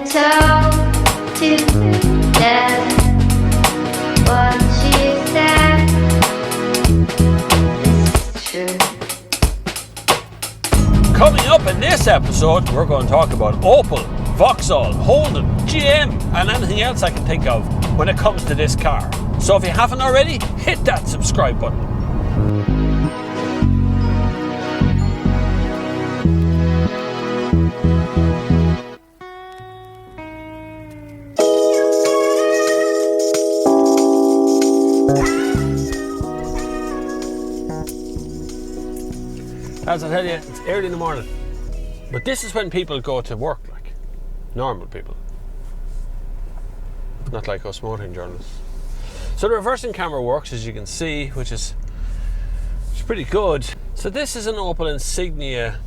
told to death what she said is true. Coming up in this episode, we're going to talk about Opel, Vauxhall, Holden, GM, and anything else I can think of when it comes to this car. So if you haven't already, hit that subscribe button. As I tell you, it's early in the morning. But this is when people go to work, like normal people. Not like us motoring journalists. So the reversing camera works, as you can see, which is pretty good. So this is an Opel Insignia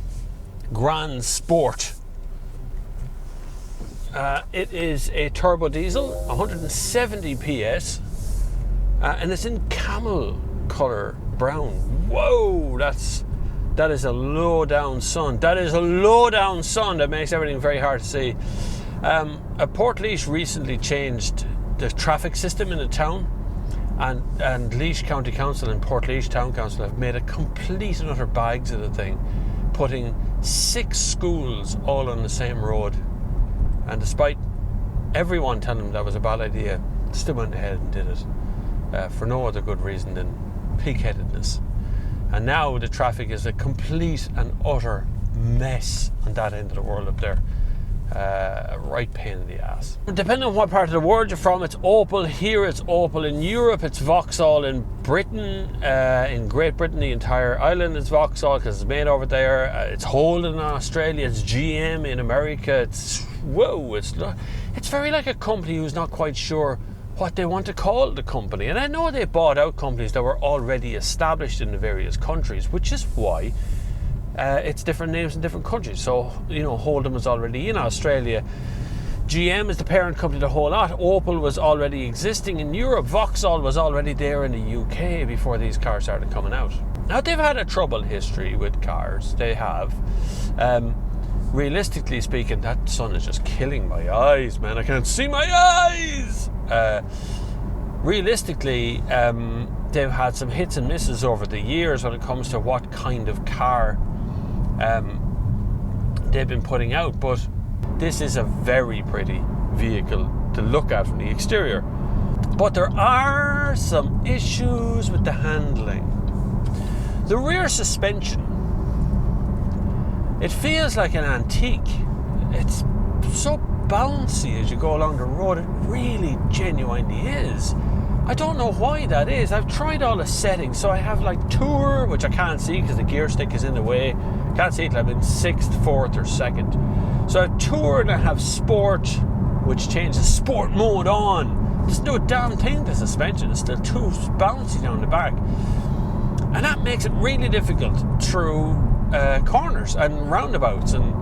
Grand Sport. It is a turbo diesel, 170 PS, and it's in camel colour brown. Whoa, that is a low down sun. That is a low down sun that makes everything very hard to see. Portlaoise recently changed the traffic system in the town, and Laois County Council and Portlaoise Town Council have made a complete and utter bags of the thing, putting 6 schools all on the same road. And despite everyone telling them that was a bad idea, still went ahead and did it for no other good reason than pig-headedness. And now the traffic is a complete and utter mess on that end of the world up there. Right pain in the ass. Depending on what part of the world you're from, it's Opel here, it's Opel in Europe, it's Vauxhall in Britain, in Great Britain the entire island is Vauxhall because it's made over there, it's Holden in Australia, it's GM in America, it's very like a company who's not quite sure what they want to call the company. And I know they bought out companies that were already established in the various countries, which is why it's different names in different countries. So, you know, Holden was already in Australia. GM is the parent company of the whole lot. Opel was already existing in Europe. Vauxhall was already there in the UK before these cars started coming out. Now, they've had a troubled history with cars. They have. Realistically speaking, that sun is just killing my eyes, man. I can't see my eyes! Realistically, they've had some hits and misses over the years when it comes to what kind of car they've been putting out, but this is a very pretty vehicle to look at from the exterior. But there are some issues with the handling. The rear suspension, it feels like an antique. It's so bouncy as you go along the road. It really genuinely is. I don't know why that is. I've tried all the settings. So I have like Tour, which I can't see because the gear stick is in the way. Can't see it. I'm in 6th, 4th or 2nd. So I have Tour and I have Sport, which changes sport mode on. There's no damn thing to suspension. It's still too bouncy down the back. And that makes it really difficult through corners and roundabouts, and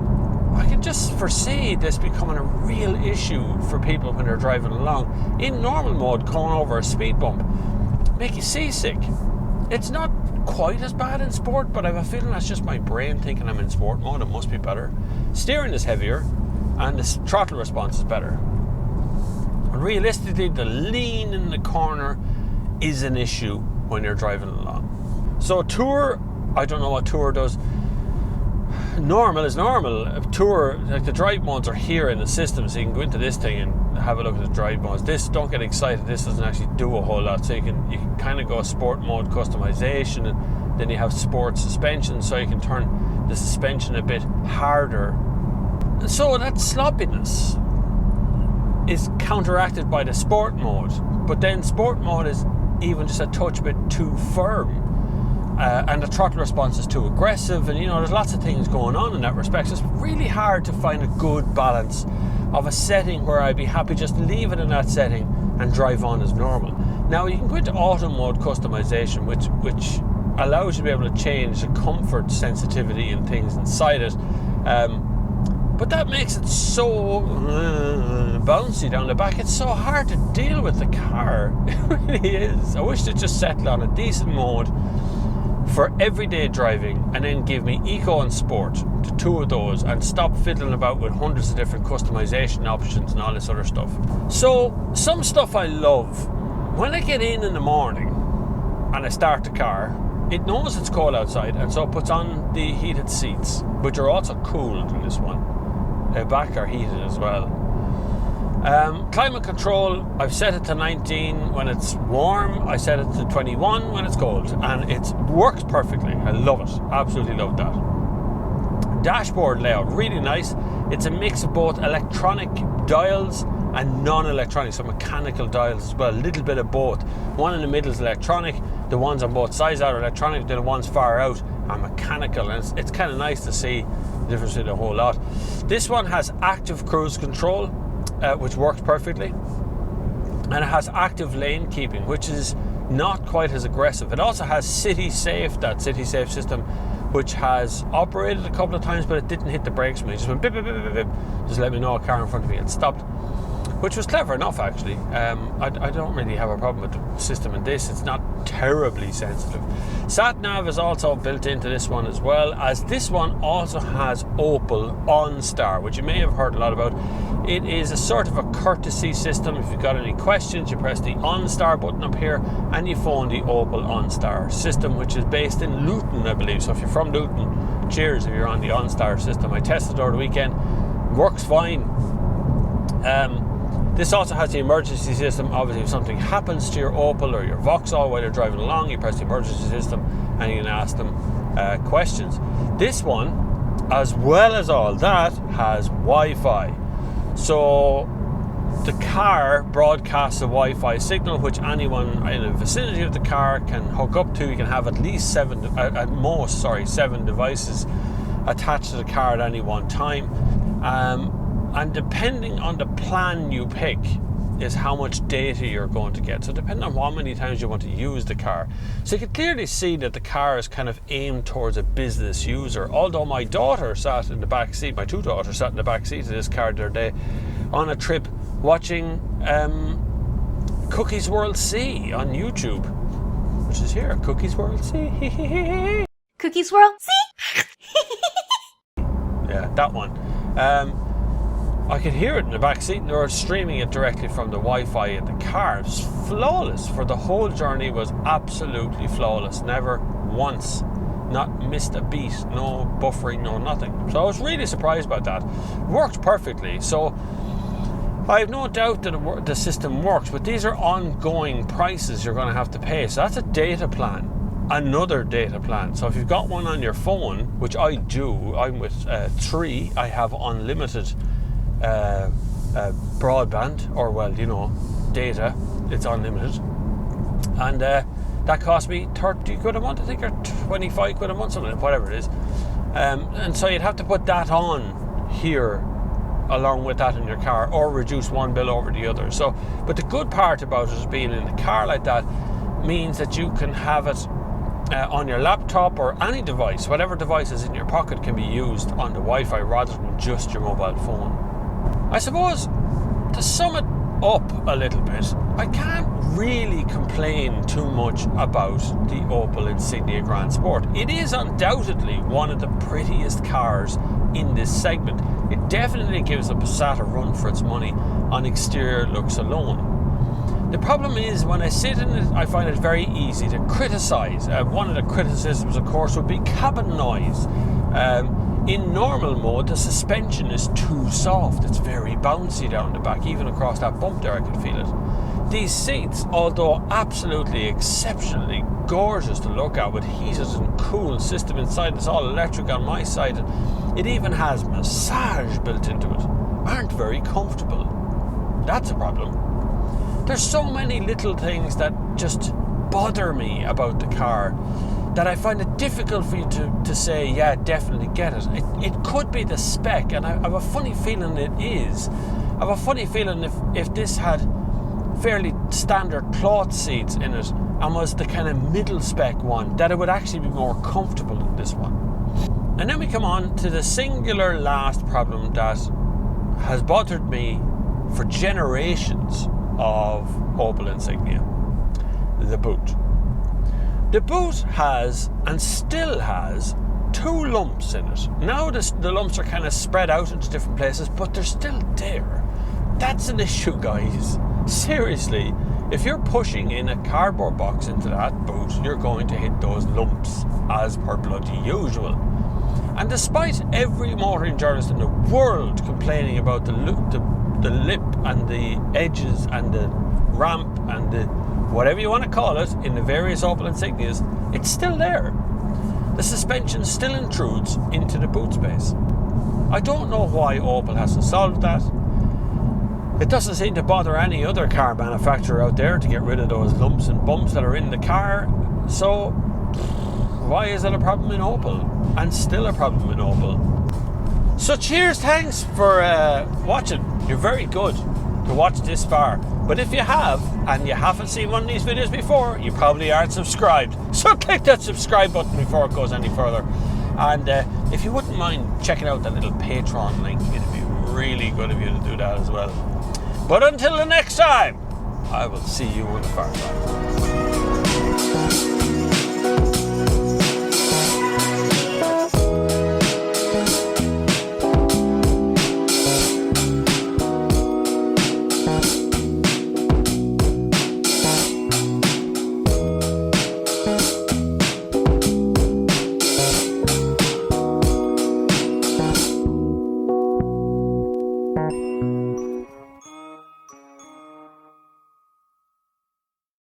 I can just foresee this becoming a real issue for people when they're driving along. In normal mode, going over a speed bump, make you seasick. It's not quite as bad in sport, but I have a feeling that's just my brain thinking I'm in sport mode. It must be better. Steering is heavier, and the throttle response is better. And realistically, the lean in the corner is an issue when you're driving along. So Tour, I don't know what Tour does. Normal is normal. Tour, like the drive modes are here in the system, so you can go into this thing and have a look at the drive modes. This, don't get excited, this doesn't actually do a whole lot. So you can kind of go sport mode customization, and then you have sport suspension, so you can turn the suspension a bit harder. And so that sloppiness is counteracted by the sport mode, but then sport mode is even just a touch bit too firm. And the throttle response is too aggressive, and you know, there's lots of things going on in that respect. So it's really hard to find a good balance of a setting where I'd be happy just leave it in that setting and drive on as normal. Now you can go into auto mode customization, which allows you to be able to change the comfort sensitivity and things inside it, but that makes it so bouncy down the back. It's so hard to deal with the car. It really is. I wish they'd just settle on a decent mode for everyday driving, and then give me Eco and Sport, the two of those, and stop fiddling about with hundreds of different customization options and all this other stuff. So some stuff I love. When I get in the morning and I start the car, it knows it's cold outside, and so it puts on the heated seats, which are also cooled in this one. The back are heated as well. Climate control, I've set it to 19 when it's warm, I set it to 21 when it's cold, and it works perfectly. I love it, absolutely love that. Dashboard layout, really nice. It's a mix of both electronic dials and non-electronic, so mechanical dials as well, a little bit of both. One in the middle is electronic, the ones on both sides are electronic, the ones far out are mechanical, and it's kind of nice to see the difference in a whole lot. This one has active cruise control, which works perfectly, and it has active lane keeping, which is not quite as aggressive. It also has City Safe, that City Safe system, which has operated a couple of times, but it didn't hit the brakes for me. It just went bip, bip, bip, bip, bip. Just let me know a car in front of me had stopped, which was clever enough, actually. I don't really have a problem with the system in this. It's not terribly sensitive. Sat-nav is also built into this one, as well as this one also has Opel OnStar, which you may have heard a lot about. It is a sort of a courtesy system. If you've got any questions, you press the OnStar button up here and you phone the Opel OnStar system, which is based in Luton, I believe. So if you're from Luton, cheers if you're on the OnStar system. I tested it over the weekend. Works fine. This also has the emergency system. Obviously, if something happens to your Opel or your Vauxhall while you're driving along, you press the emergency system and you can ask them questions. This one, as well as all that, has Wi-Fi. So the car broadcasts a Wi-Fi signal, which anyone in the vicinity of the car can hook up to. You can have at least seven devices attached to the car at any one time. And depending on the plan you pick is how much data you're going to get. So depending on how many times you want to use the car. So you can clearly see that the car is kind of aimed towards a business user. Although my daughter sat in the back seat, my two daughters sat in the back seat of this car the other day on a trip watching Cookies World C on YouTube, which is here, Cookies World C. Cookies World C. Yeah, that one. I could hear it in the back seat, and they were streaming it directly from the Wi-Fi in the car. It was flawless. For the whole journey was absolutely flawless. Never once, not missed a beat, no buffering, no nothing. So I was really surprised about that. Worked perfectly. So I have no doubt that the system works, but these are ongoing prices you're going to have to pay. So that's a data plan. Another data plan. So if you've got one on your phone, which I do, I'm with 3, I have unlimited broadband, or data. It's unlimited, and that cost me 30 quid a month, I think, or 25 quid a month, something, whatever it is. And so you'd have to put that on here along with that in your car, or reduce one bill over the other. So, but the good part about it being in the car like that means that you can have it on your laptop or any device. Whatever device is in your pocket can be used on the Wi-Fi rather than just your mobile phone. I suppose, to sum it up a little bit, I can't really complain too much about the Opel Insignia Grand Sport. It is undoubtedly one of the prettiest cars in this segment. It definitely gives a Passat a run for its money on exterior looks alone. The problem is, when I sit in it, I find it very easy to criticise. One of the criticisms, of course, would be cabin noise. In normal mode, the suspension is too soft. It's very bouncy down the back. Even across that bump there, I can feel it. These seats, although absolutely exceptionally gorgeous to look at, with heated and cool system inside, it's all electric on my side, and it even has massage built into it, aren't very comfortable. That's a problem. There's so many little things that just bother me about the car that I find it difficult for you to say, yeah, definitely get it. It could be the spec, and I have a funny feeling it is. I have a funny feeling if this had fairly standard cloth seats in it and was the kind of middle spec one, that it would actually be more comfortable than this one. And then we come on to the singular last problem that has bothered me for generations of Opel Insignia: the boot. The boot has, and still has, 2 lumps in it. Now the lumps are kind of spread out into different places, but they're still there. That's an issue, guys. Seriously, if you're pushing in a cardboard box into that boot, you're going to hit those lumps as per bloody usual. And despite every motoring journalist in the world complaining about the lip and the edges and the ramp and the whatever you want to call it in the various Opel Insignias, it's still there. The suspension still intrudes into the boot space. I don't know why Opel hasn't solved that. It doesn't seem to bother any other car manufacturer out there to get rid of those lumps and bumps that are in the car. So why is it a problem in Opel? And still a problem in Opel. So cheers, thanks for watching. You're very good to watch this far. But if you have, and you haven't seen one of these videos before, you probably aren't subscribed. So click that subscribe button before it goes any further. And if you wouldn't mind checking out that little Patreon link, it'd be really good of you to do that as well. But until the next time, I will see you on the far side.